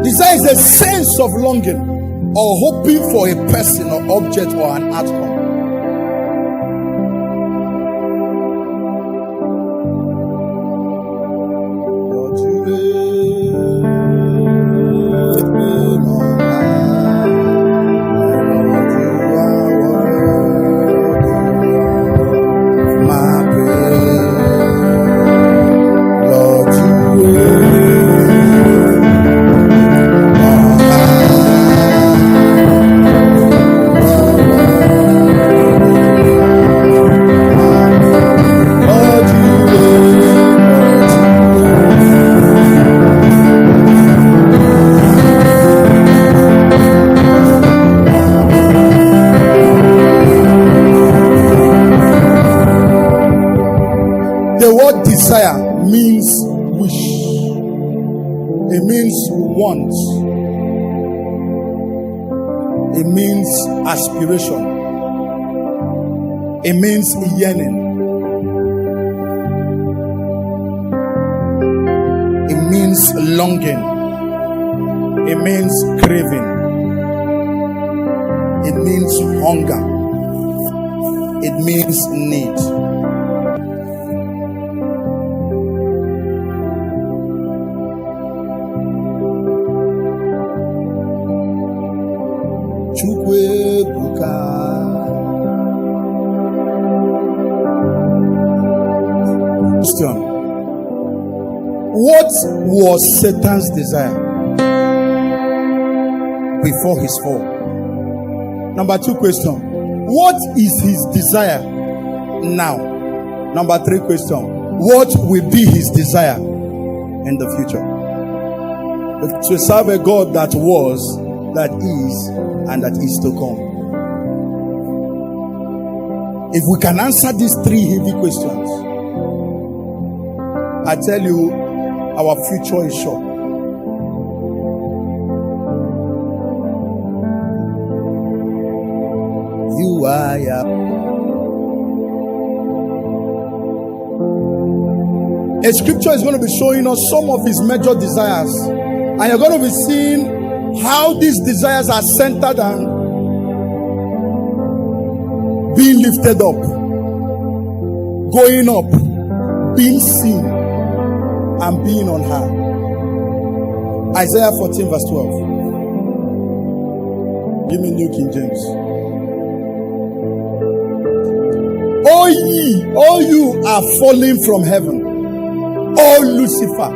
Desire is a sense of longing or hoping for a person or object or an outcome. Desire means wish. It means want. It means aspiration. It means yearning. It means longing. It means craving. It means hunger. It means need. Question. What was Satan's desire before his fall? Number 2 question. What is his desire now? Number 3 question. What will be his desire in the future? To serve a God that was, that is, and that is to come. If we can answer these 3 heavy questions, I tell you, our future is sure. You are. A scripture is going to be showing us some of his major desires, and you're going to be seeing how these desires are centered and being lifted up, going up, being seen, and being on high. Isaiah 14 verse 12. Give me New King James. O you are falling from heaven, O Lucifer,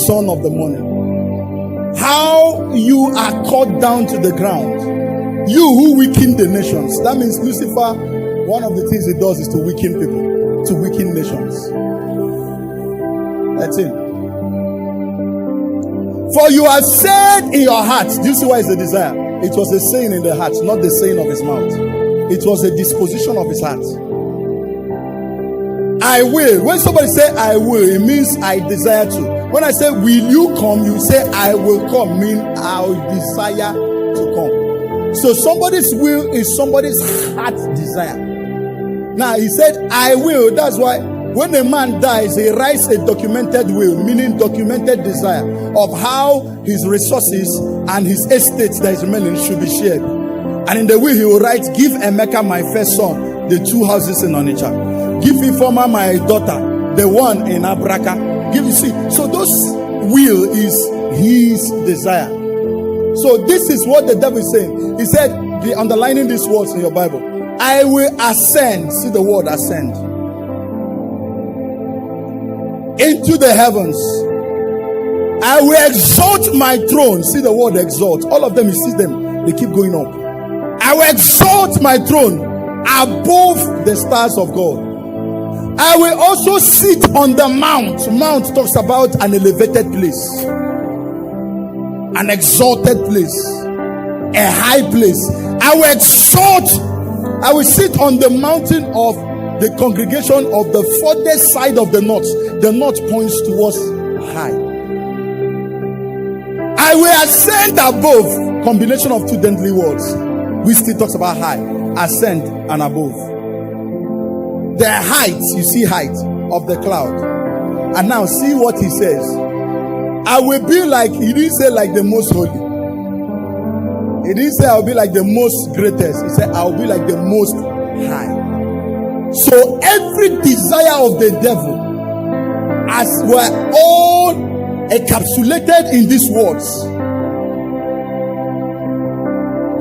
son of the morning. How you are cut down to the ground, you who weaken the nations. That means Lucifer, one of the things he does is to weaken people, to weaken nations. That's it. For you have said in your heart. Do you see why it's a desire? It was a saying in the heart, not the saying of his mouth. It was a disposition of his heart. I will. When somebody say I will, it means I desire to. When I say will you come, you say I will come, mean I desire to come. So somebody's will is somebody's heart desire. Now he said I will. That's why when a man dies, he writes a documented will, meaning documented desire of how his resources and his estates that is remaining should be shared. And in the will he will write, give Emeka my first son the 2 houses in Onitsha. Give Ifeoma my daughter the one in Abraka. Give, you see, so those will is his desire. So this is what the devil is saying. He said, be underlining these words in your Bible. I will ascend. See the word ascend. Into the heavens. I will exalt my throne. See the word exalt. All of them, you see them, they keep going up. I will exalt my throne above the stars of God. I will also sit on the mount. Mount talks about an elevated place, an exalted place, a high place. I will exalt. I will sit on the mountain of the congregation of the furthest side of the north. The north points towards high. I will ascend above. Combination of 2 deadly words. We still talks about high, ascend and above. The height, you see height of the cloud. And now see what he says. I will be like, he didn't say like the most holy. He didn't say I'll be like the most greatest. He said I'll be like the most high. So every desire of the devil, as we're all encapsulated in these words,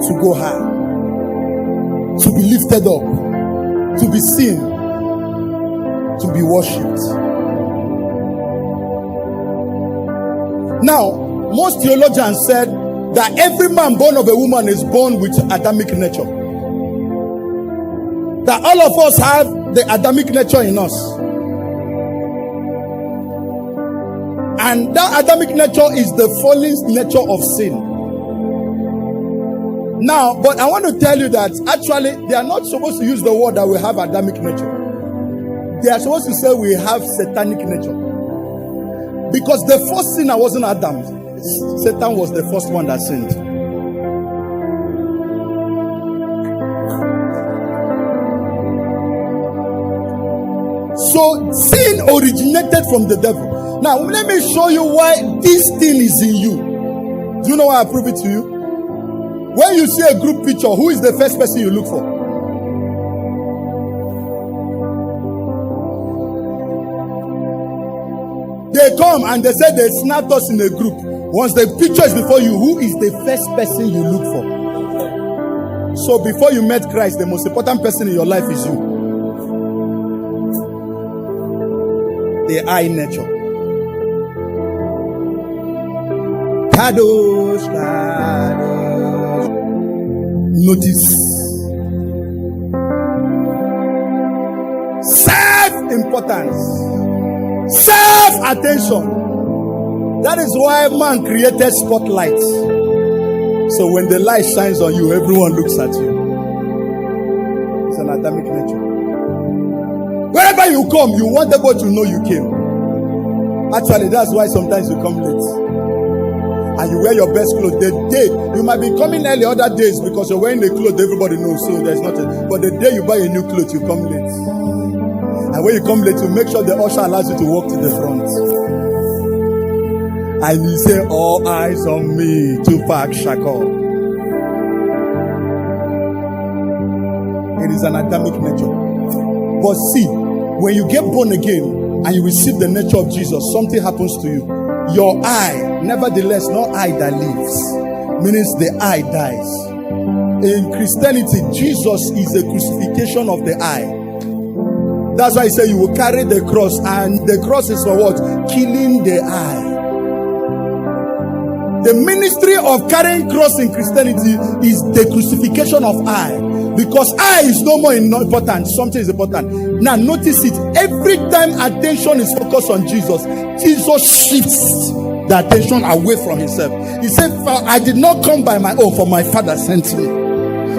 to go high, to be lifted up, to be seen, to be worshipped. Now, most theologians said that every man born of a woman is born with Adamic nature. That all of us have the Adamic nature in us. And that Adamic nature is the fallen nature of sin. Now, but I want to tell you that actually they are not supposed to use the word that we have Adamic nature. They are supposed to say we have satanic nature. Because the first sinner wasn't Adam. Satan was the first one that sinned. So sin originated from the devil. Now let me show you why this thing is in you. Do you know why I prove it to you? When you see a group picture, who is the first person you look for? They come and they say they snapped us in a group. Once the picture is before you, who is the first person you look for? So before you met Christ, the most important person in your life is you. The I nature. Kadosh, Kadosh. Notice. Self-importance. Self-attention. That is why man created spotlights. So when the light shines on you, everyone looks at you. It's an Adamic nature. Wherever you come, you want everybody to know you came. Actually, that's why sometimes you come late. And you wear your best clothes. The day, you might be coming early other days because you're wearing the clothes everybody knows, so there's nothing. But the day you buy a new clothes, you come late. And when you come late, you make sure the usher allows you to walk to the front. And you say, all eyes on me, Tupac Shakur. It is an Adamic nature. But see, when you get born again and you receive the nature of Jesus, something happens to you. Your I, nevertheless, not I that lives, means the I dies. In Christianity, Jesus is a crucifixion of the I. That's why he said you will carry the cross, and the cross is for what? Killing the I. The ministry of carrying cross in Christianity is the crucifixion of I. Because I is no more important, something is important. Now notice it. Every time attention is focused on Jesus, Jesus shifts the attention away from himself. He said, I did not come by my own, for my Father sent me.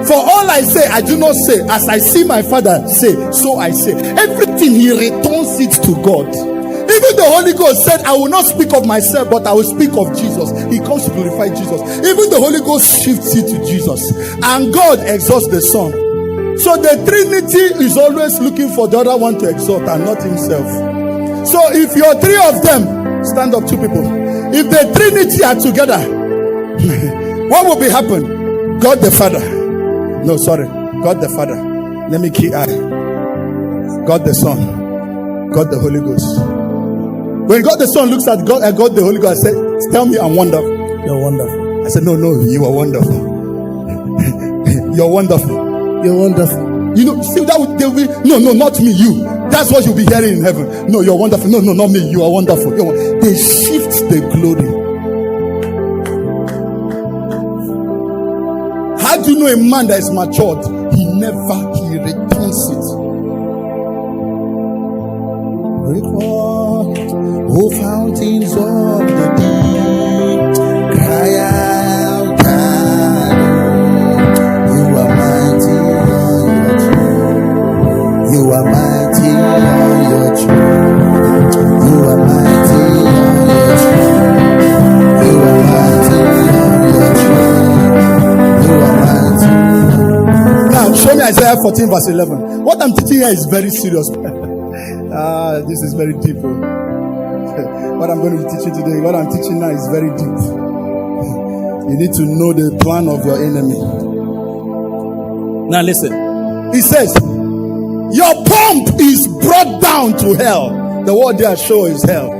For all I say, I do not say. As I see my Father say, so I say. Everything he returns it to God. Even the Holy Ghost said, I will not speak of myself, but I will speak of Jesus. He comes to glorify Jesus. Even the Holy Ghost shifts it to Jesus. And God exalts the Son. So the Trinity is always looking for the other one to exalt and not himself. So if you're three of them, stand up, two people. If the Trinity are together, what will be happen? God the Father. No, sorry. God the Father. Let me keep I. God the Son. God the Holy Ghost. When God the Son looks at God and God the Holy Ghost, I said, tell me I'm wonderful. You're wonderful. I said, no, you are wonderful. You're wonderful. You're wonderful. You know, see that would be no, not me, you. That's what you'll be hearing in heaven. No, you're wonderful. No, not me. You are wonderful. They shift the glory. How do you know a man that is matured? He returns it. Record, oh fountains of the deep, cry out, God, you are mighty on your throne. You are mighty on your throne. You are mighty on your throne. You are mighty on your throne. You are mighty. Now show me Isaiah 14 verse 11. What I'm teaching here is very serious. This is very deep. What I'm going to be teaching today, what I'm teaching now is very deep. You need to know the plan of your enemy. Now listen. He says, your pomp is brought down to hell. The word there show is hell.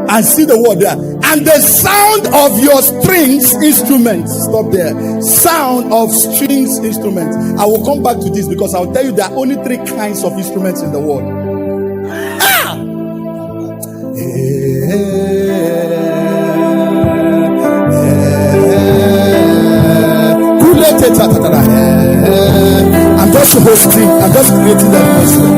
And see the word there. And the sound of your strings instruments. Stop there. Sound of strings instruments. I will come back to this because I will tell you there are only 3 kinds of instruments in the world. Ah! I'm just hosting. I'm just creating the atmosphere.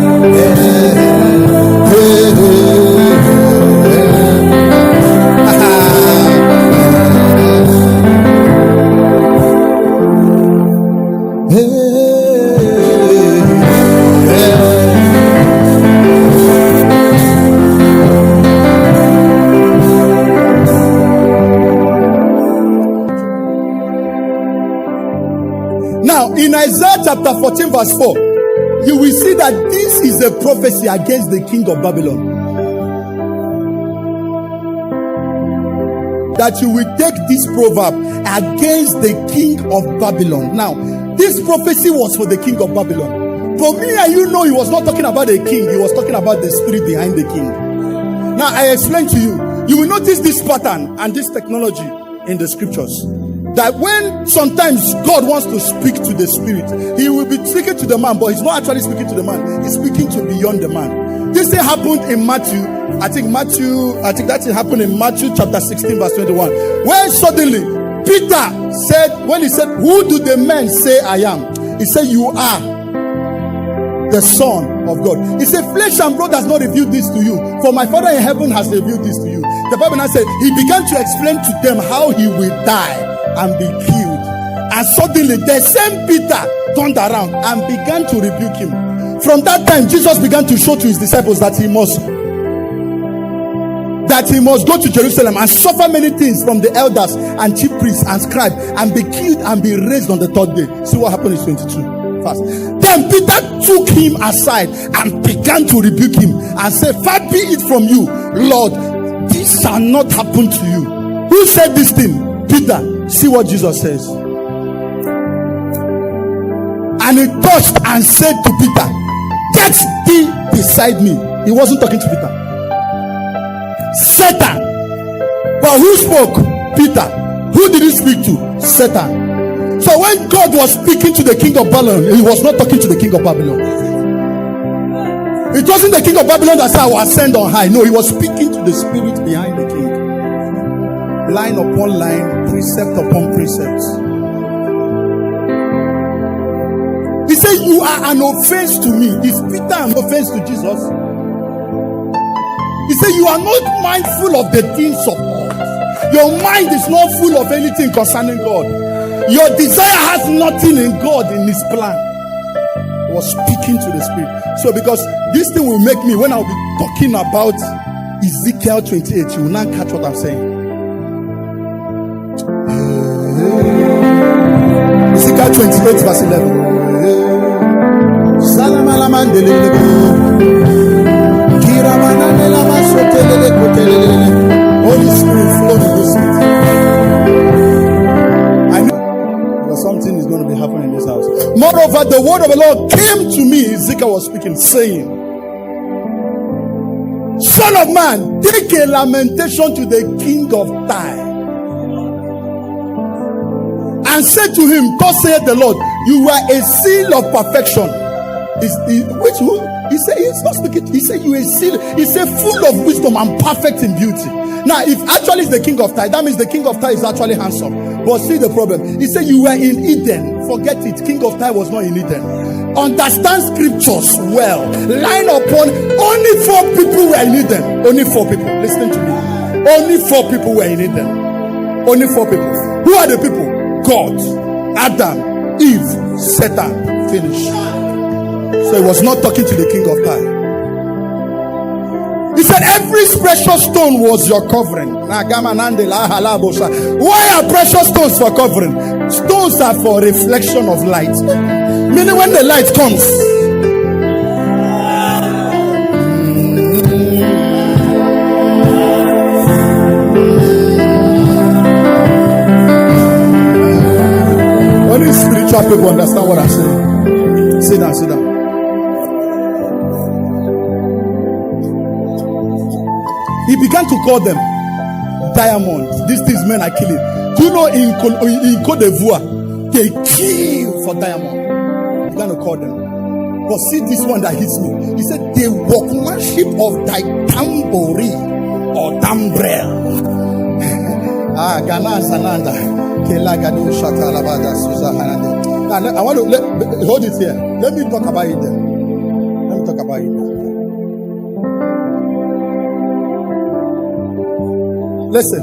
Now, in Isaiah chapter 14 verse 4, you will see that this is a prophecy against the king of Babylon. That you will take this proverb against the king of Babylon. Now, this prophecy was for the king of Babylon. For me and you know, he was not talking about a king. He was talking about the spirit behind the king. Now, I explain to you. You will notice this pattern and this technology in the scriptures. That when sometimes God wants to speak to the spirit, he will be speaking to the man, but he's not actually speaking to the man. He's speaking to beyond the man. This thing happened in Matthew. I think that thing happened in Matthew chapter 16 verse 21. When suddenly Peter said, when he said, who do the men say I am? He said, you are the Son of God. He said, flesh and blood has not revealed this to you, for my Father in heaven has revealed this to you. The Bible now said, he began to explain to them how he will die and be killed. And suddenly the same Peter turned around and began to rebuke him. From that time, Jesus began to show to his disciples that he must go to Jerusalem and suffer many things from the elders and chief priests and scribes, and be killed and be raised on the 3rd day. See what happened in 22 fast. Then Peter took him aside and began to rebuke him and said, far be it from you, Lord, this shall not happen to you. Who said this thing? Peter. See what Jesus says. And he touched and said to Peter, get thee beside me. He wasn't talking to Peter. Satan. But who spoke? Peter. Who did he speak to? Satan. So when God was speaking to the king of Babylon, he was not talking to the king of Babylon. It wasn't the king of Babylon that said, I will ascend on high. No, he was speaking to the spirit behind the king. Line upon line, precept upon precept. He said, you are an offense to me. Is Peter an offense to Jesus? He said, you are not mindful of the things of God. Your mind is not full of anything concerning God. Your desire has nothing in God, in his plan. He was speaking to the spirit. So because this thing will make me, when I'll be talking about Ezekiel 28, you will not catch what I'm saying. Ezekiel 28 verse 11. Holy Spirit, flow in this meeting. I know that something is going to be happening in this house. Moreover, the word of the Lord came to me, Ezekiel was speaking, saying, Son of man, take a lamentation to the king of Tyre, and said to him, thus saith the Lord, you are a seal of perfection. He said, he's not speaking. He said, you are a seal. He said, full of wisdom and perfect in beauty. Now, if actually is the king of Tyre, that means the king of Tyre is actually handsome. But see the problem. He said, you were in Eden. Forget it. King of Tyre was not in Eden. Understand scriptures well. Line upon. Only 4 people were in Eden. Only 4 people. Listen to me. Only 4 people were in Eden. Only 4 people. Who are the people? God, Adam, Eve, Satan. Finish. So he was not talking to the king of Tyre. He said every precious stone was your covering. Why are precious stones for covering? Stones are for reflection of light. Meaning when the light comes, spiritual people understand what I'm saying. Sit down, sit down. He began to call them diamonds. These things men are killing. Do you know in Côte d'Ivoire, they kill for diamond? He began to call them. But see this one that hits me. He said, the workmanship of thy tambourine or tambrel. Ghana Sananda. I want to hold it here. Let me talk about it then. Let me talk about it then. Listen.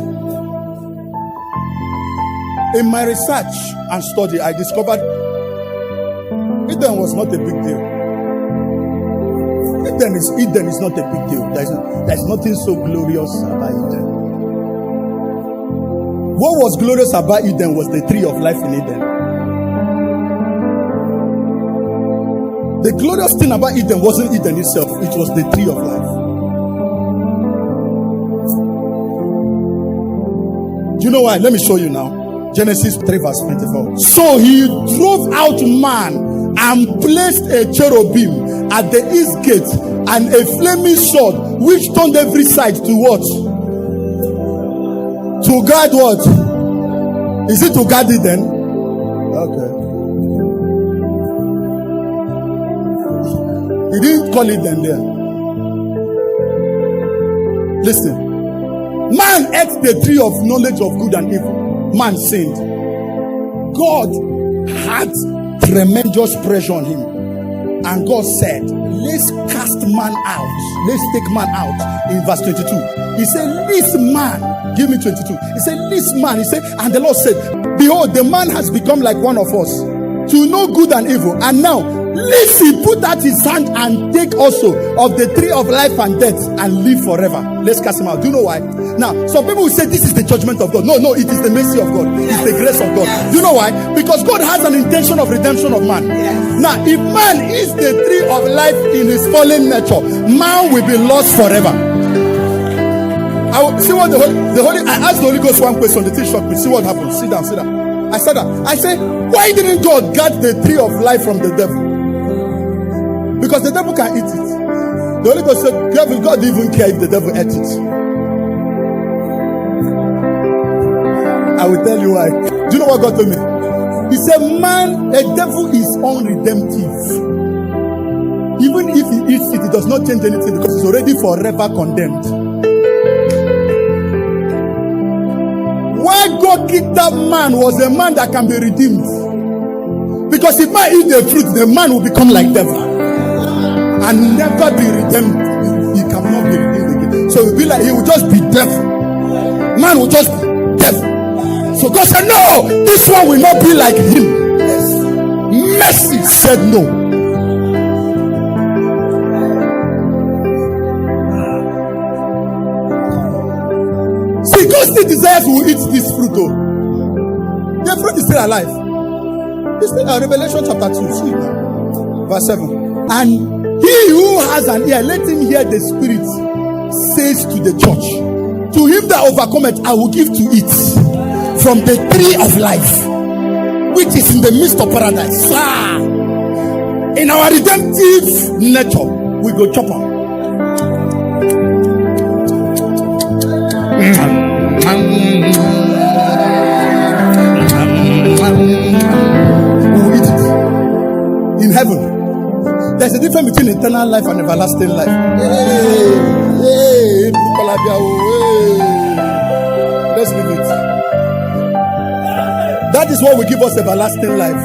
In my research and study, I discovered Eden was not a big deal. Eden is not a big deal. There's nothing so glorious about Eden. What was glorious about Eden was the tree of life in Eden. The glorious thing about Eden wasn't Eden itself, it was the tree of life. Do you know why? Let me show you now. Genesis 3 verse 24. So he drove out man and placed a cherubim at the east gate and a flaming sword which turned every side to what? To guard what? Is it to guard it then? Okay. He didn't call it then there. Listen. Man ate the tree of knowledge of good and evil. Man sinned. God had tremendous pressure on him. And God said, let's cast man out. Let's take man out. In verse 22. He said, this man, give me 22. He said, this man, he said, and the Lord said, behold, the man has become like one of us, to know good and evil. And now, lest he put out his hand and take also of the tree of life and death and live forever. Let's cast him out. Do you know why? Now, some people will say this is the judgment of God. No, it is the mercy of God. It's the grace of God. Do you know why? Because God has an intention of redemption of man. Now, if man is the tree of life in his fallen nature, man will be lost forever. I will see what I asked the Holy Ghost one question. The thing shocked me. See what happens. Sit down. I said that. I said, why didn't God guard the tree of life from the devil? Because the devil can eat it. The Holy Ghost said, God didn't even care if the devil ate it. I will tell you why. Do you know what God told me? He said, man, the devil is unredemptive. Even if he eats it, it does not change anything because he's already forever condemned. Why God kicked that man was a man that can be redeemed. Because if man eat the fruit, the man will become like devil and never be redeemed. He cannot be redeemed again. So he will just be devil. Man will just be devil. So God said, no, this one will not be like him. Mercy said no. See, God still desires to eat this fruit though. The fruit is still alive. It's still Revelation chapter 2, see, verse 7. And he who has an ear, let him hear the Spirit says to the church, to him that overcometh, I will give to eat from the tree of life, which is in the midst of paradise. In our redemptive nature, we go chop up. We will eat it in heaven. There's a difference between eternal life and everlasting life. Let's leave it. That is what will give us everlasting life.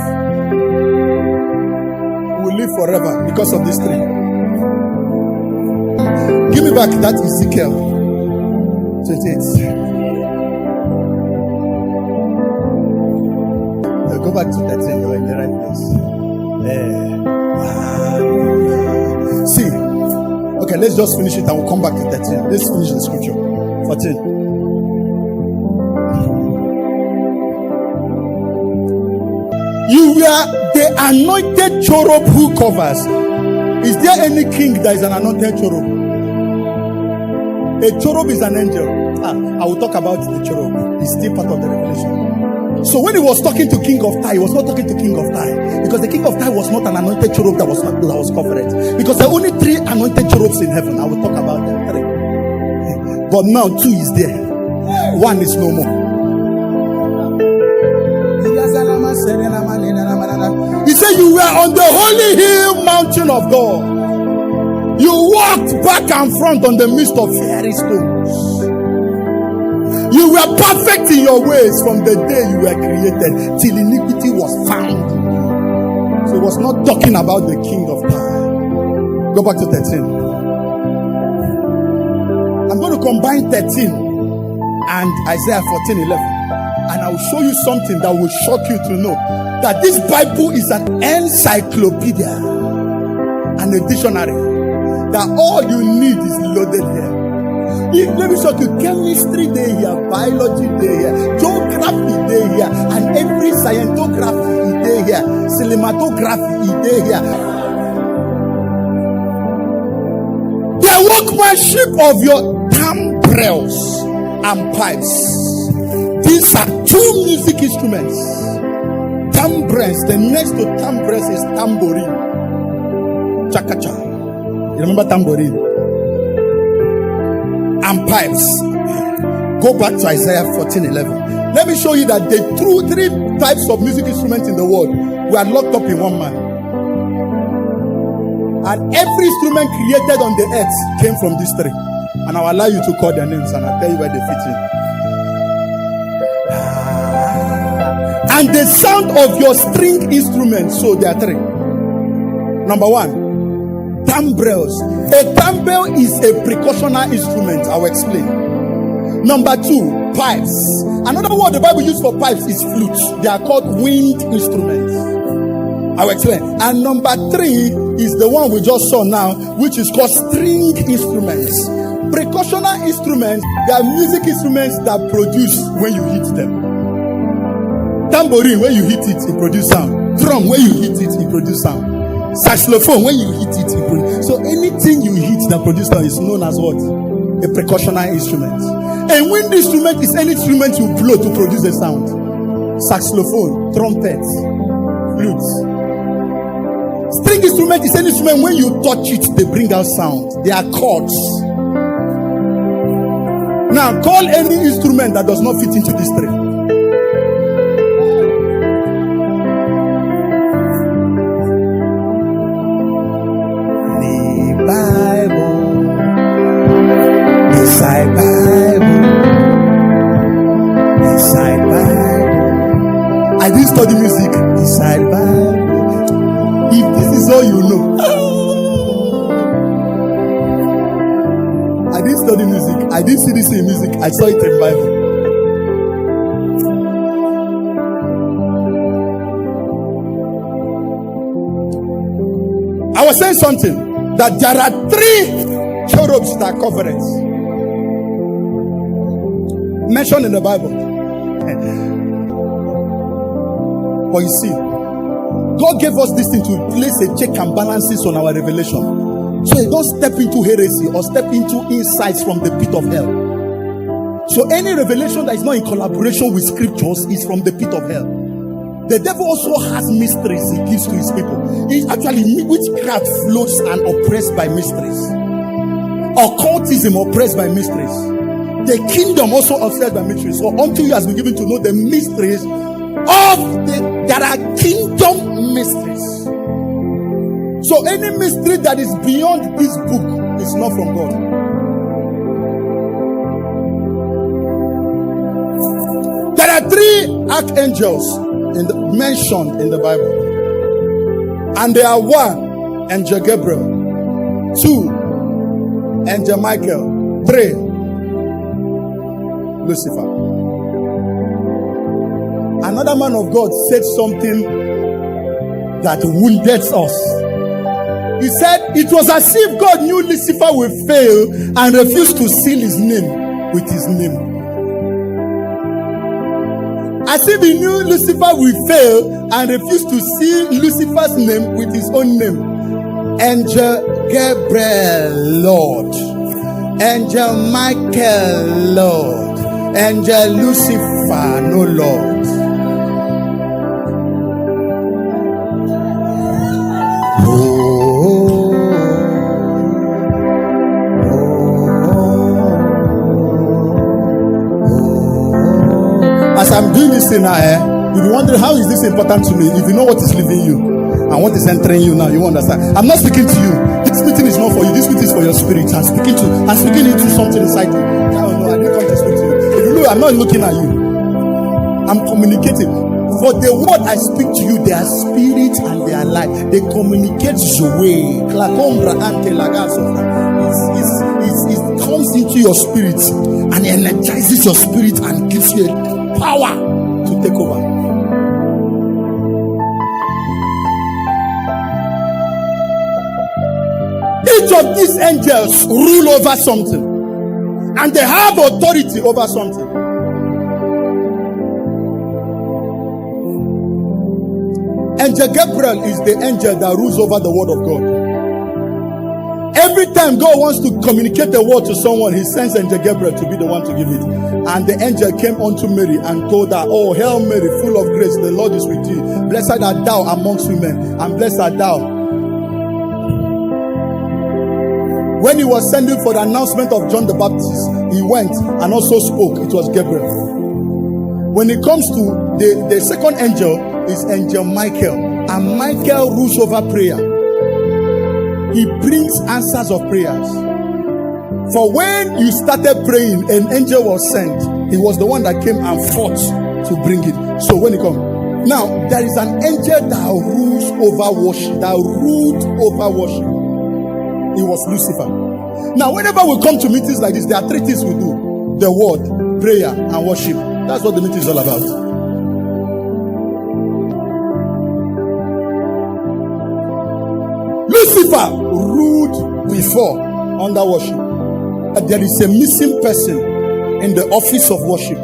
We will live forever because of this tree. Give me back that Ezekiel 28. Go back to 13. You're in the right place. See. Okay, let's just finish it and we'll come back to 13. Let's finish the scripture. 14. You were the anointed cherub who covers. Is there any king that is an anointed cherub? A cherub is an angel. I will talk about the cherub. It's still part of the revelation. So when he was talking to King of Tyre, he was not talking to King of Tyre, because the King of Tyre was not an anointed cherub that was covered. Because there are only 3 anointed cherubs in heaven. I will talk about them 3. But now 2 is there. 1 is no more. He said you were on the holy hill mountain of God. You walked back and front on the midst of fiery stones. You were perfect in your ways from the day you were created till iniquity was found. So he was not talking about the King of Tyre. Go back to 13. I'm going to combine 13 and Isaiah 14:11. And I will show you something that will shock you to know that this Bible is an encyclopedia and a dictionary. That all you need is loaded here. Let me show you: chemistry day here, biology day here, geography day here, and every scientography day here, cinematography day here. The workmanship of your timbrels and pipes. These are 2 music instruments. Timbrels. The next to timbrels is tambourine. Chakacha. You remember tambourine? And pipes. Go back to Isaiah 14:11. Let me show you that the 3 types of music instruments in the world were locked up in one man. And every instrument created on the earth came from these 3. And I'll allow you to call their names and I'll tell you where they fit in. And the sound of your string instruments. So there are 3. Number 1. Timbrels. A timbrel is a percussional instrument. I will explain. Number 2, pipes. Another word the Bible uses for pipes is flutes. They are called wind instruments. I will explain. And number 3 is the one we just saw now, which is called string instruments. Percussional instruments, they are music instruments that produce when you hit them. Tambourine, when you hit it, it produces sound. Drum, when you hit it, it produces sound. Saxophone, when you hit it, it produces. So anything you hit that produces sound is known as what? A percussional instrument. A wind instrument is any instrument you blow to produce a sound. Saxophone, trumpet, flute. String instrument is any instrument when you touch it, they bring out sound. They are chords. Now call any instrument that does not fit into this 3. I didn't study music. Inside Bible. If this is all you know. I didn't study music. I didn't see this in music. I saw it in Bible. I was saying something that there are 3 cherubs that cover it. Mentioned in the Bible. But you see, God gave us this thing to place a check and balances on our revelation. So you don't step into heresy or step into insights from the pit of hell. So any revelation that is not in collaboration with scriptures is from the pit of hell. The devil also has mysteries he gives to his people. Witchcraft floats and oppressed by mysteries. Occultism oppressed by mysteries. The kingdom also oppressed by mysteries. So unto you has been given to know the mysteries there are kingdom mysteries. So any mystery that is beyond this book is not from God. There are 3 archangels mentioned in the Bible, and they are 1, Angel Gabriel, 2, Angel Michael, 3, Lucifer. Another man of God said something that wounded us. He said it was as if God knew Lucifer will fail and refused to seal his name with his name. As if he knew Lucifer will fail and refused to seal Lucifer's name with his own name. Angel Gabriel, Lord. Angel Michael, Lord. Angel Lucifer, no Lord. As I'm doing this thing now, you'll be wondering, how is this important to me? If you know what is leaving you and what is entering you now, you understand. I'm not speaking to you. This meeting is not for you. This meeting is for your spirit. I'm speaking into something inside you. I don't know. I didn't come to speak to you. If you look, I'm not looking at you. I'm communicating. For the word I speak to you, they are spirit and they are life. They communicate Zoe. It comes into your spirit and energizes your spirit and gives you power to take over. Each of these angels rule over something, and they have authority over something. Angel Gabriel is the angel that rules over the word of God. Every time God wants to communicate the word to someone, he sends Angel Gabriel to be the one to give it. And the angel came unto Mary and told her, "Oh, Hail Mary, full of grace, the Lord is with you. Blessed art thou amongst women, and blessed art thou." When he was sending for the announcement of John the Baptist, he went and also spoke. It was Gabriel. When it comes to the second angel, is Angel Michael. And Michael rules over prayer. He brings answers of prayers. For when you started praying, an angel was sent. He was the one that came and fought to bring it. So when he comes, now there is an angel that rules over worship. That ruled over worship. It was Lucifer. Now whenever we come to meetings like this, there are three things we do: the word, prayer, and worship. That's what the meeting is all about. Lucifer ruled before under worship. There is a missing person in the office of worship.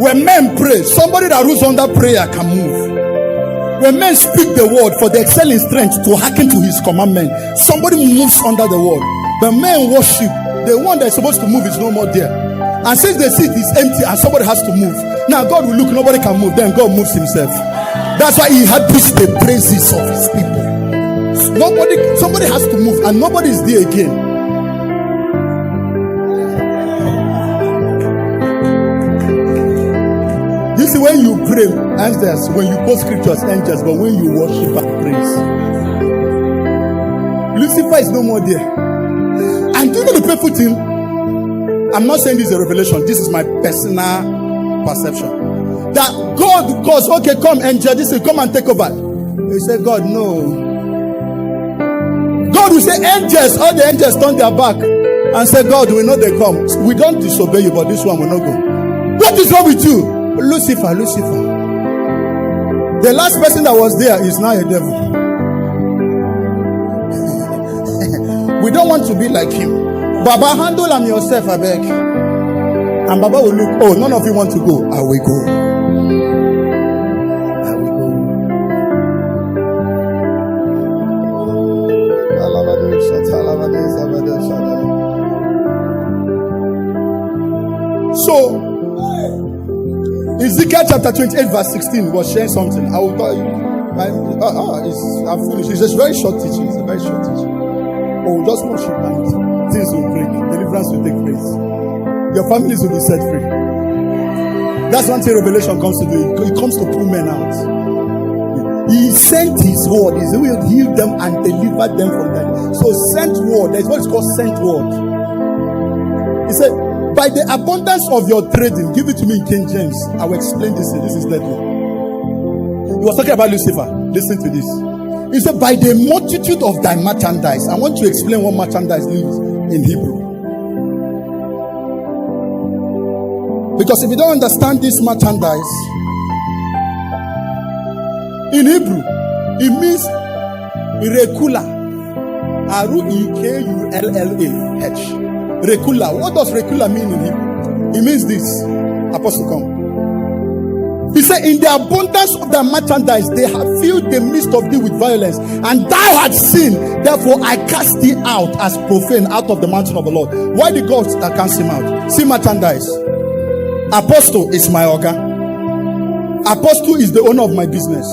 When men pray, somebody that rules under prayer can move. When men speak the word for the excelling strength to hearken to his commandment, somebody moves under the word. But men worship, the one that is supposed to move is no more there. And since the seat is empty and somebody has to move, now God will look, nobody can move, then God moves himself. That's why he inhabits the praises of his people. Somebody has to move, and nobody is there again. You see, when you pray, angels, when you quote scriptures, angels, but when you worship and praise, Lucifer is no more there. And do you know the painful thing? I'm not saying this is a revelation, this is my personal perception. That God calls, okay, come angel, this will come and take over. He said, God, no. God will say, angels, all the angels turn their back and say, God, we know they come. We don't disobey you, but this one will not go. What is wrong with you? Lucifer. The last person that was there is now a devil. We don't want to be like him. Baba, handle him yourself, I beg. And Baba will look, oh, none of you want to go. I will go. So, Ezekiel chapter 28 verse 16 was sharing something. I will tell you. I'm finished. It's just very short teaching. It's a very short teaching. Oh, just worship and things will break. Deliverance will take place. Your families will be set free. That's one thing revelation comes to do. It comes to pull men out. He sent his word. He will heal them and deliver them from them. So sent word. That's what it's called, sent word. He said, by the abundance of your trading, give it to me in King James. I will explain this. This is deadly. He was talking about Lucifer. Listen to this. He said, by the multitude of thy merchandise. I want to explain what merchandise means in Hebrew. Because if you don't understand this merchandise, in Hebrew, it means Rekula. R-E-K-U-L-L-A-H. Rekula. What does Rekula mean in Hebrew? It means this. Apostle, come. He said, in the abundance of their merchandise, they have filled the midst of thee with violence, and thou hast sinned. Therefore, I cast thee out as profane out of the mountain of the Lord. Why did God cast him out? See merchandise. Apostle is my organ. Apostle is the owner of my business.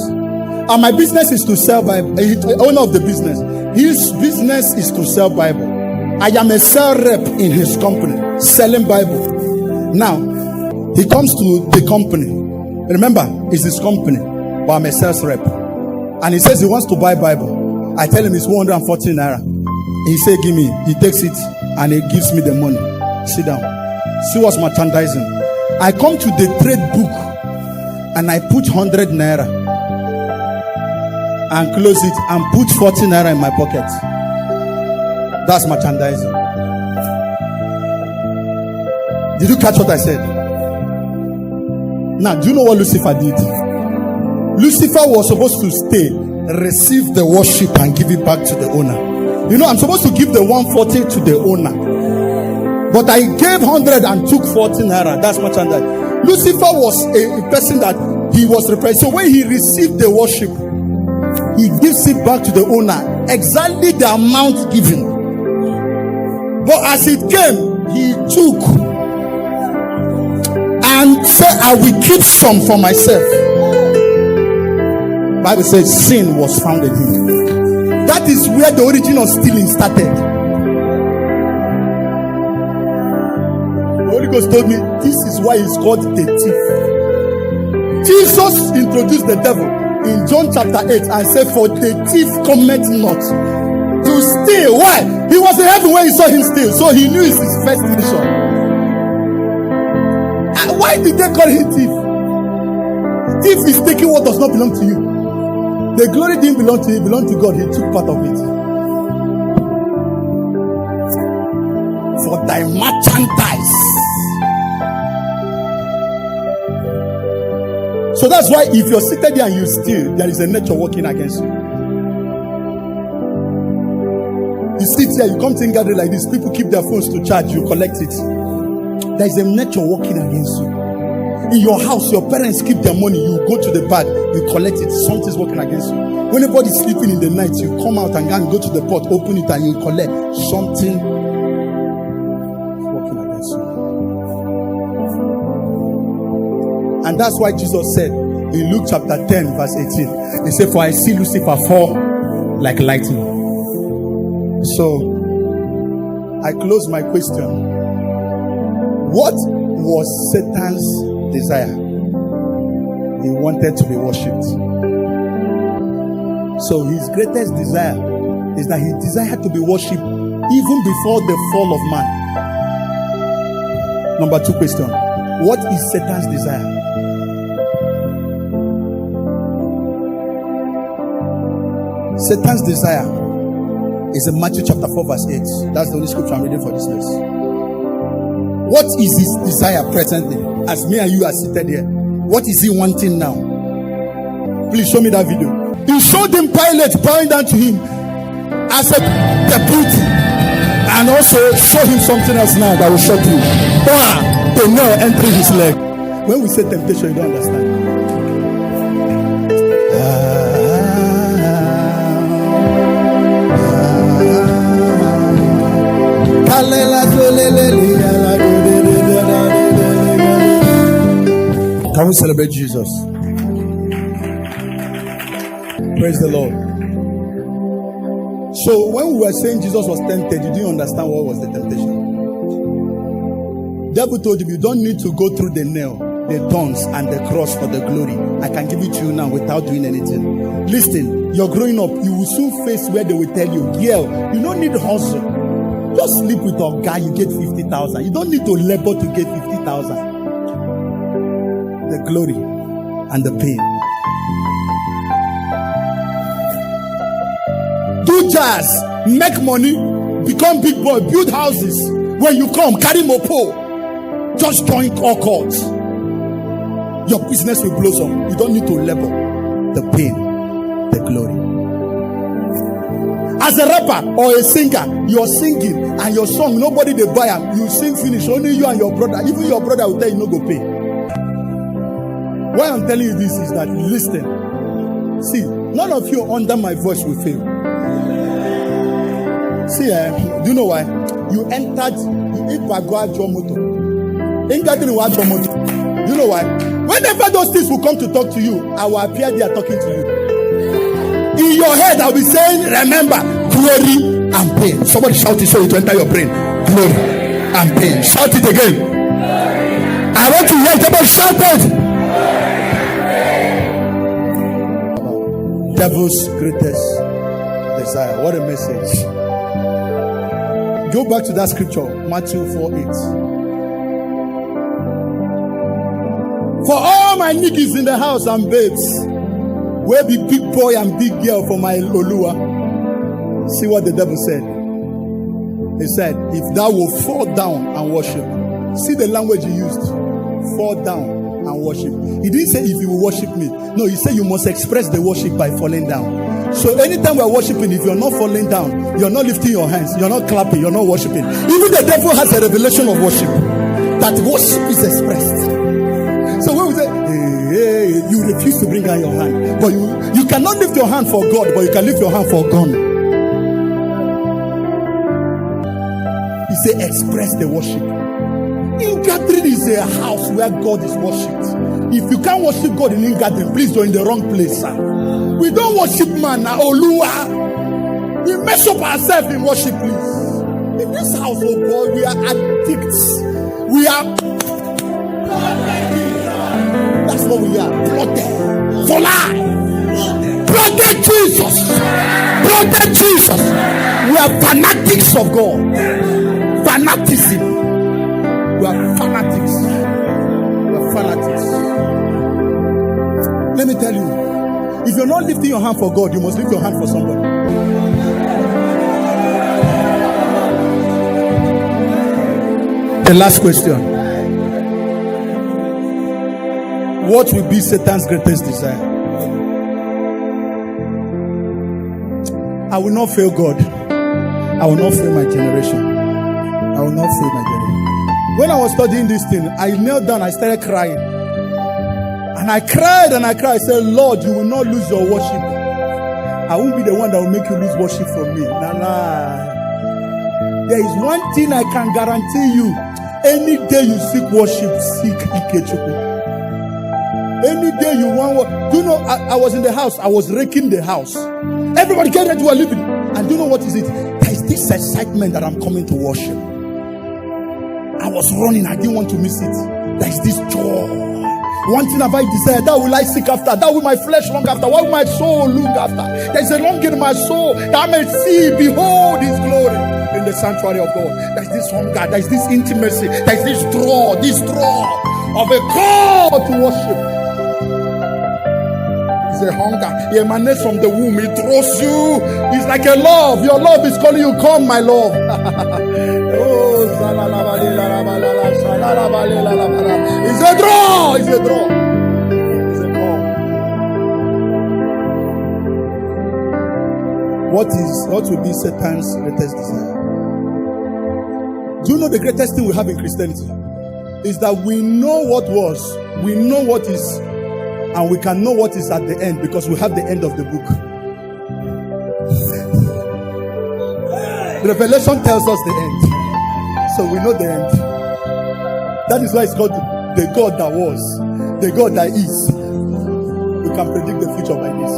And my business is to sell Bible. The owner of the business. His business is to sell Bible. I am a sales rep in his company, selling Bible. Now, he comes to the company. Remember, it's his company, but I'm a sales rep. And he says he wants to buy Bible. I tell him it's 140 naira. He say, give me. He takes it and he gives me the money. Sit down. See what's merchandising. I come to the trade book and I put 100 naira and close it and put 40 naira in my pocket. That's merchandising. Did you catch what I said? Now, do you know what Lucifer did? Lucifer was supposed to stay, receive the worship and give it back to the owner. You know, I'm supposed to give the 140 to the owner. But I gave 100 and took 40 naira. That's merchandise. Lucifer was a person that he was repressed. So when he received the worship, he gives it back to the owner. Exactly the amount given. But as it came, he took and said, I will keep some for myself. Bible says sin was found in him. That is where the origin of stealing started. The Holy Ghost told me this is why he's called the thief. Jesus introduced the devil in John chapter 8 and said, for the thief cometh not to steal. Why? He was in heaven when he saw him steal, so he knew it's his first mission. And why did they call him thief? Thief is taking what does not belong to you. The glory didn't belong to you, it belonged to God. He took part of it. For thy merchandise. So that's why if you're seated there and you steal, there is a nature working against you. You sit here, you come to gathering like this, people keep their phones to charge, you collect it. There is a nature working against you. In your house, your parents keep their money, you go to the bag, you collect it, something's working against you. When anybody's sleeping in the night, you come out and go to the pot, open it and you collect something working against you. And that's why Jesus said in Luke chapter 10 verse 18, he said, for I see Lucifer fall like lightning. So I close my question. What was Satan's desire? He wanted to be worshipped. So his greatest desire is that he desired to be worshipped even before the fall of man. Number 2 question. What is Satan's desire? Satan's desire is in Matthew chapter 4 verse 8. That's the only scripture I'm reading for this verse. What is his desire presently? As me and you are seated here, what is he wanting now? Please show me that video. He showed him Pilate bowing down to him as a deputy, and also show him something else now that will shock you. The nail entering his leg. When we say temptation, you don't understand. Can we celebrate Jesus? Praise the Lord. So when we were saying Jesus was tempted, you didn't understand what was the temptation. Devil told you, you don't need to go through the nail, the thorns and the cross for the glory. I can give it to you now without doing anything. Listen, you're growing up, you will soon face where they will tell you, girl, you don't need hustle. Just sleep with a guy, you get 50,000. You don't need to labor to get 50,000. The glory and the pain. Do jazz, make money, become big boy, build houses. When you come, carry mopo. Just join all courts. Your business will blossom. You don't need to labor. The pain, the glory. As a rapper or a singer, you're singing and your song, nobody they buy them. You sing finish, only you and your brother. Even your brother will tell you no go pay. Why I'm telling you this is that, listen. See, none of you under my voice will fail. See, do you know why? You entered, you you know why? Whenever those things will come to talk to you, I will appear there talking to you. your head, I'll be saying, remember, glory and pain. Somebody shout it so it will enter your brain. Glory and pain. Shout it again. I want to hear somebody shout it. Devil's greatest desire. What a message. Go back to that scripture, Matthew 4:8. For all my niggas in the house and babes, where be big boy and big girl for my Olua. See what the devil said. He said, if thou will fall down and worship. See the language he used. Fall down and worship. He didn't say if you will worship me. No, he said you must express the worship by falling down. So anytime we are worshiping, if you're not falling down, you're not lifting your hands, you're not clapping, you're not worshiping. Even the devil has a revelation of worship. That worship is expressed. So when we say, hey, you refuse to bring out your hand. But you cannot lift your hand for God, but you can lift your hand for God. He said, express the worship. In-gathering is a house where God is worshipped. If you can't worship God in in-gathering, please you're in the wrong place, sir. We don't worship man, Olua. We mess up ourselves in worship, please. In this house, oh boy, we are addicts. We are. That's what we are. Blooded. For life. Blooded Jesus. Blooded Jesus. We are fanatics of God. Fanaticism. We are fanatics. We are fanatics. Let me tell you, if you're not lifting your hand for God, you must lift your hand for somebody. The last question. What will be Satan's greatest desire? I will not fail God. I will not fail my generation. I will not fail my generation. When I was studying this thing, I knelt down, I started crying. And I cried and I cried. I said, Lord, you will not lose your worship. I won't be the one that will make you lose worship from me. Nah. There is one thing I can guarantee you. Any day you seek worship, seek Ikechukwu. Any day you want, do you know, I was in the house, I was raking the house. Everybody get ready, we are living. And do you know what is it? There is this excitement that I'm coming to worship. I was running, I didn't want to miss it. There is this joy. One thing have I desired, that will I seek after, that will my flesh long after, what will my soul look after? There is a longing in my soul that I may see, behold his glory in the sanctuary of God. There is this hunger, there is this intimacy, there is this draw of a call to worship. It's a hunger. It emanates from the womb. It draws you. It's like a love. Your love is calling you, come, my love. Oh, it's a draw. It's a draw. It's a call. What will be Satan's greatest desire? Do you know the greatest thing we have in Christianity? Is that we know what was, we know what is, and we can know what is at the end because we have the end of the book. Revelation tells us the end. So we know the end. That is why it's called the God that was, the God that is. We can predict the future by this.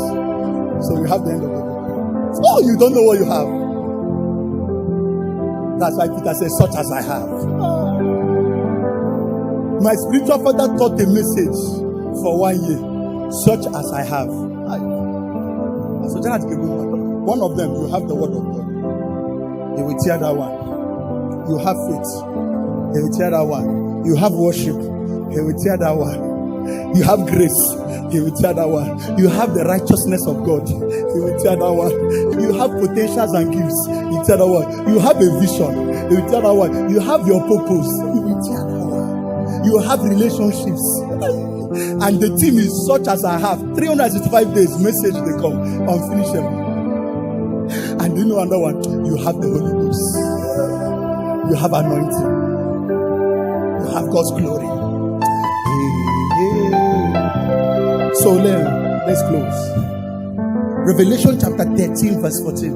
So we have the end of the book. Oh, you don't know what you have. That's why Peter says, such as I have. My spiritual father taught a message for 1 year. Such as I have. One of them, you have the word of God. He will tear that one. You have faith. He will tear that one. You have worship. He will tear that one. You have grace. He will tear that one. You have the righteousness of God. He will tear that one. You have potentials and gifts. He will tear that one. You have a vision. He will tear that one. You have your purpose. He will tear that one. You have relationships. And the team is such as I have. 365 days, message they come. Unfinishable. And you know another one? You have the Holy Ghost. You have anointing. You have God's glory. So let's close. Revelation chapter 13 verse 14.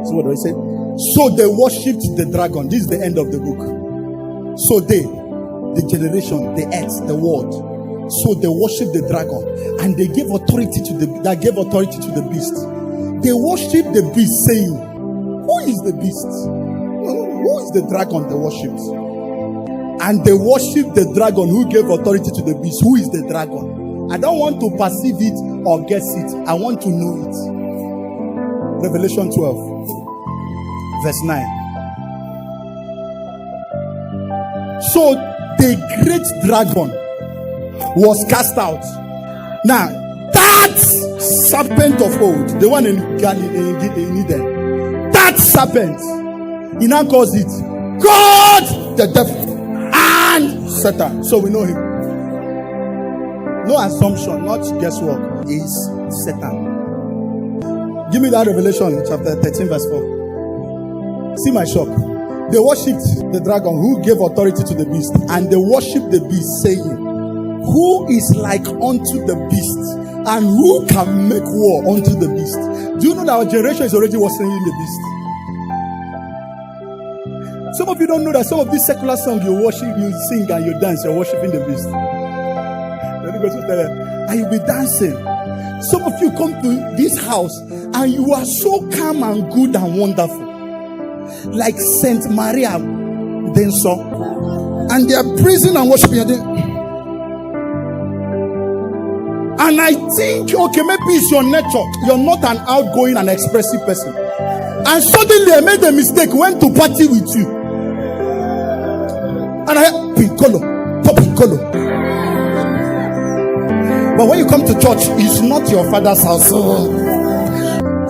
So what do I say? So they worshipped the dragon. This is the end of the book. So they, the generation, the earth, the world, So they worship the dragon, and they gave authority to the beast. They worship the beast, saying, "Who is the beast? Who is the dragon they worshipped?" And they worship the dragon who gave authority to the beast. Who is the dragon? I don't want to perceive it or guess it. I want to know it. Revelation 12, verse 9. So the great dragon was cast out. Now, that serpent of old, the one in Eden, that serpent, he now calls it God, the devil, and Satan. So we know him. No assumption, not guesswork. Is Satan. Give me that Revelation chapter 13, verse 4. See my shock. They worshipped the dragon who gave authority to the beast, and they worshipped the beast, saying, "Who is like unto the beast, and who can make war unto the beast?" Do you know that our generation is already worshiping the beast? Some of you don't know that some of these secular songs you worship, you sing and you dance, you're worshiping the beast. And you'll be dancing. Some of you come to this house and you are so calm and good and wonderful, like Saint Maria then so, and they are praising and worshiping. And I think, okay, maybe it's your nature. You're not an outgoing and expressive person. And suddenly I made a mistake, went to party with you. And I Piccolo, Pop Piccolo. But when you come to church, it's not your father's house. So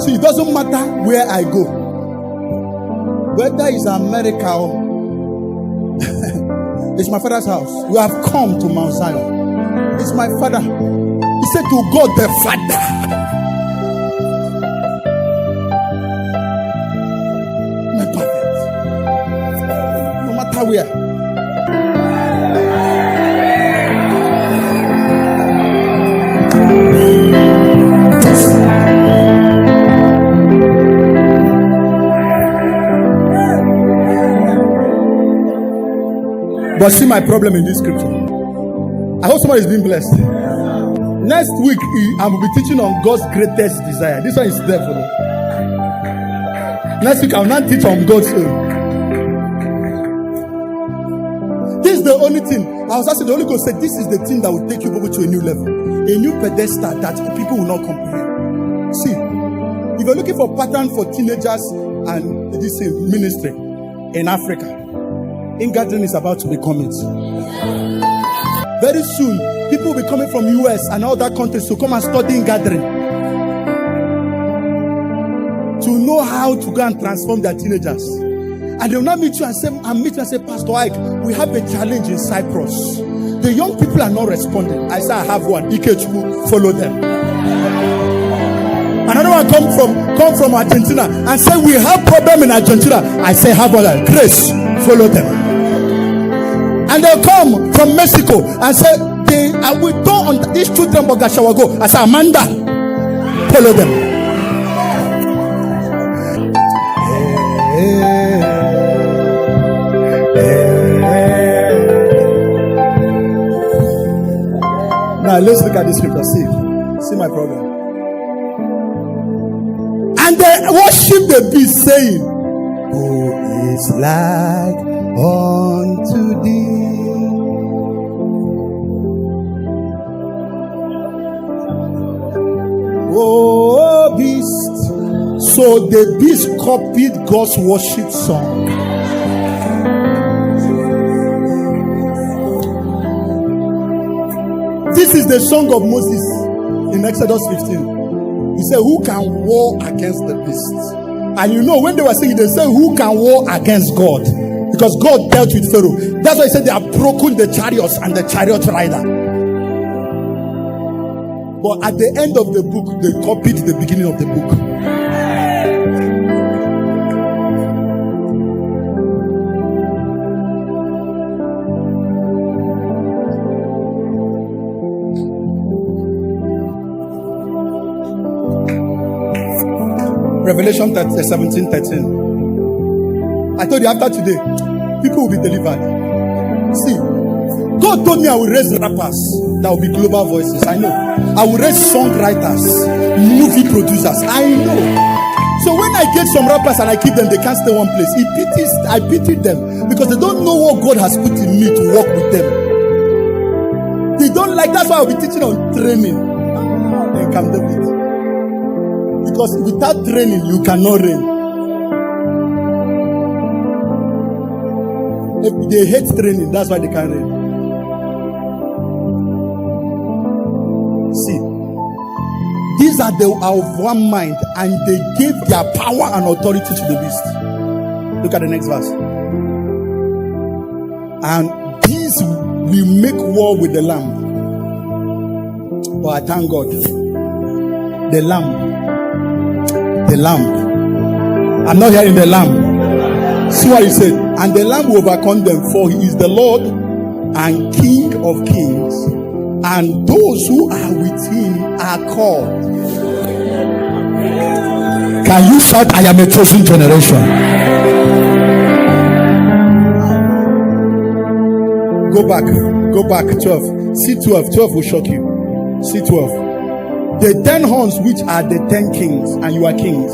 it doesn't matter where I go. Whether it's America or it's my father's house. We have come to Mount Zion. It's my father. He said to God the Father. My perfect. No matter where. But see my problem in this scripture. I hope somebody is being blessed. Next week, I will be teaching on God's greatest desire. This one is there for me. Next week, I will not teach on God's own. This is the only thing. I was asking the Holy Ghost said, this is the thing that will take you over to a new level, a new pedestal that people will not comprehend. See, if you're looking for pattern for teenagers and this ministry in Africa, in-gathering is about to become it. Very soon, people will be coming from US and other countries to come and study in-gathering, to know how to go and transform their teenagers. And they will not meet you and say, Pastor Ike, we have a challenge in Cyprus. The young people are not responding. I say, I have one. Ikechu, follow them. Another one come from Argentina and say, we have problem in Argentina. I say, have one. Grace, follow them. And they'll come from Mexico and say, we don't these children but shall go. I say, Amanda, follow them. Now let's look at this scripture. See my problem. And they worship the beast, saying, who is like unto thee? Oh, beast. So the beast copied God's worship song. This is the song of Moses in Exodus 15. He said, who can war against the beast? And you know, when they were singing, they said, who can war against God? Because God dealt with Pharaoh. That's why he said they have broken the chariots and the chariot rider. But at the end of the book, they copied the beginning of the book. Revelation 17:13. I told you after today, people will be delivered. See, God told me I will raise rappers that will be global voices. I know. I will raise songwriters, movie producers. I know. So when I get some rappers and I keep them, they can't stay one place. I pity them because they don't know what God has put in me to work with them. They don't like. That's why I'll be teaching on training. Then Camp David. Because without training, you cannot reign. If they hate training, that's why they can't reign. See, these are of one mind, and they gave their power and authority to the beast. Look at the next verse. And these will make war with the Lamb. But I thank God. The Lamb. The Lamb. I'm not hearing the Lamb. See what he said. And the Lamb will overcome them, for he is the Lord and King of kings. And those who are with him are called. Can you shout, I am a chosen generation? Go back, 12. See 12. 12 will shock you. See 12. The 10 horns, which are the 10 kings, and you are kings,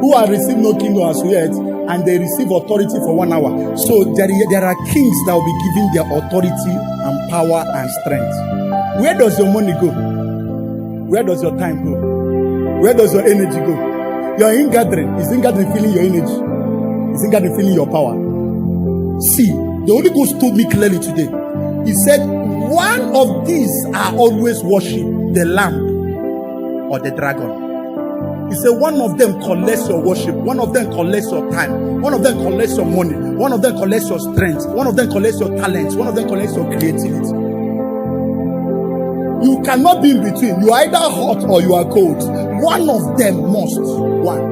who have received no kingdom as yet, and they receive authority for 1 hour. So there are kings that will be given their authority and power and strength. Where does your money go? Where does your time go? Where does your energy go? You're in gathering. Is in gathering feeling your energy? Is in gathering feeling your power? See, the Holy Ghost told me clearly today. He said, one of these are always worship the lamb or the dragon. He said, one of them collects your worship, one of them collects your time, one of them collects your money, one of them collects your strength, one of them collects your talents, one of them collects your creativity. You cannot be in between. You are either hot or you are cold. One of them must. One.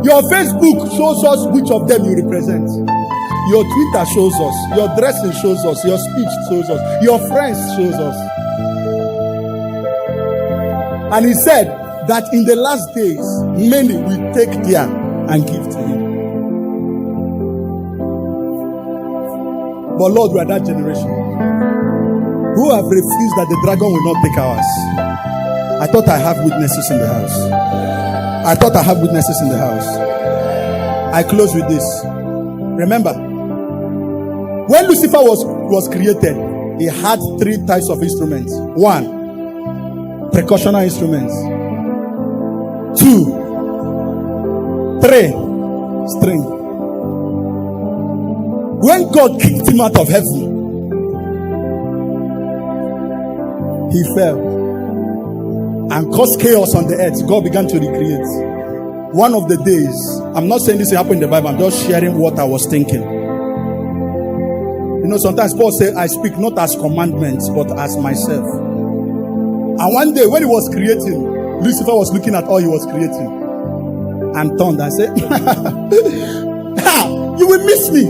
Your Facebook shows us which of them you represent. Your Twitter shows us. Your dressing shows us. Your speech shows us. Your friends shows us. And he said that in the last days, many will take their and give to him. But Lord, we are that generation who have refused that the dragon will not take ours. I thought I have witnesses in the house. I thought I have witnesses in the house. I close with this. Remember, when Lucifer was created, he had 3 types of instruments. 1, percussional instruments. 2, 3, string. When God kicked him out of heaven, he fell and caused chaos on the earth. God began to recreate. One of the days, I'm not saying this happened in the Bible, I'm just sharing what I was thinking. You know, sometimes Paul said, I speak not as commandments, but as myself. And one day when he was creating, Lucifer was looking at all he was creating and turned and said, you will miss me.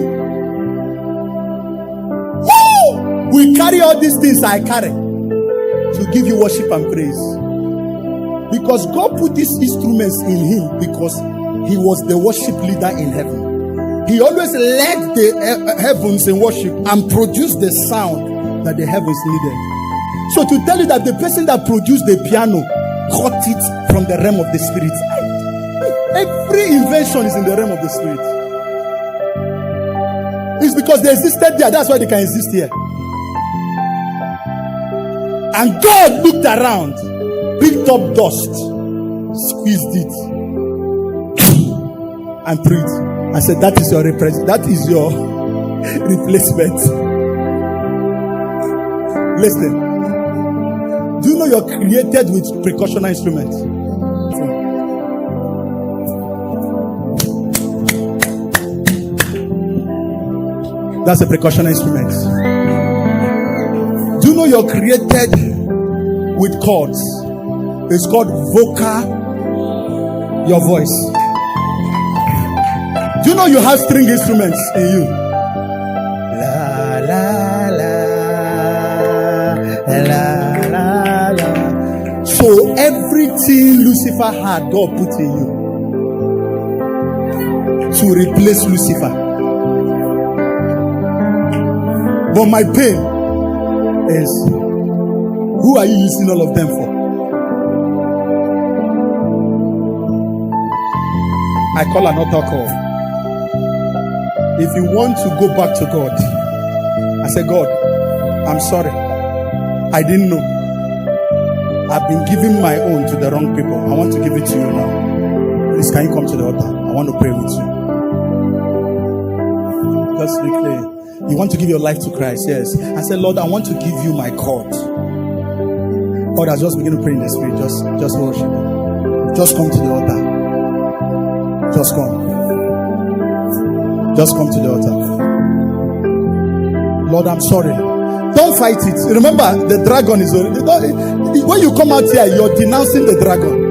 Woo! We carry all these things I carry to give you worship and praise. Because God put these instruments in him because he was the worship leader in heaven. He always led the heavens in worship and produced the sound that the heavens needed. So to tell you that the person that produced the piano caught it from the realm of the spirit. Every invention is in the realm of the spirit. It's because they existed there. That's why they can exist here. And God looked around, picked up dust, squeezed it, and threw it, and said, "That is your that is your replacement." Listen. Do you know you're created with percussional instruments? That's a percussional instrument. Do you know you're created with chords? It's called vocal, your voice. Do you know you have string instruments in you? La la la la la. So everything Lucifer had, God put in you. to replace Lucifer. But my pain is, who are you using all of them for? I call an altar call. If you want to go back to God, I say, God, I'm sorry. I didn't know. I've been giving my own to the wrong people. I want to give it to you now. Please, can you come to the altar? I want to pray with you. Just be clear. You want to give your life to Christ? Yes. I said, Lord, I want to give you my cord. God has just begun to pray in the spirit. Just worship. Just come to the altar. Just come. Just come to the altar. Lord, I'm sorry. Don't fight it. Remember, the dragon is already. When you come out here, you're denouncing the dragon.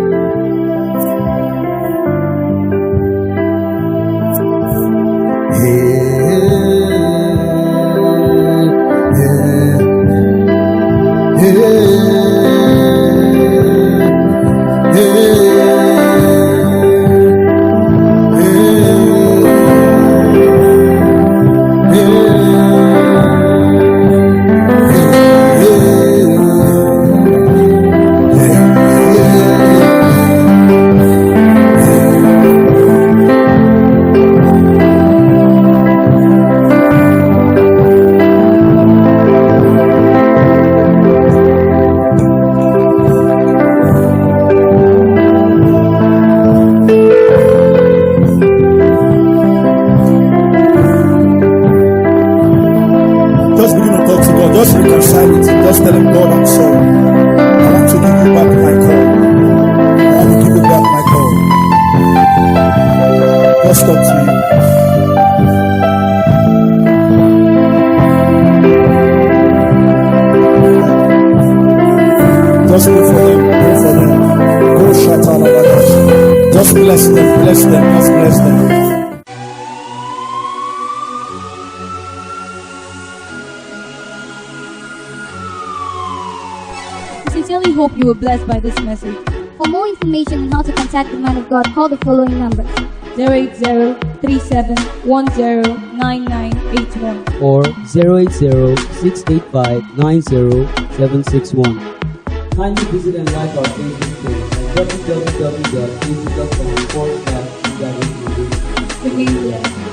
Just reconcile it. Just tell him, God, I'm sorry. I want to give you back my call. I want to give you back my call. Just talk to him. Just pray for them. Pray for them. Go Shatala. Just bless them. Bless them. Just bless them. Sincerely hope you were blessed by this message. For more information on how to contact the man of God, call the following numbers: 080-3710-9981 or 080-685-90761. Kindly visit and like our Facebook page at www.facebook.com/. The Game Blessed.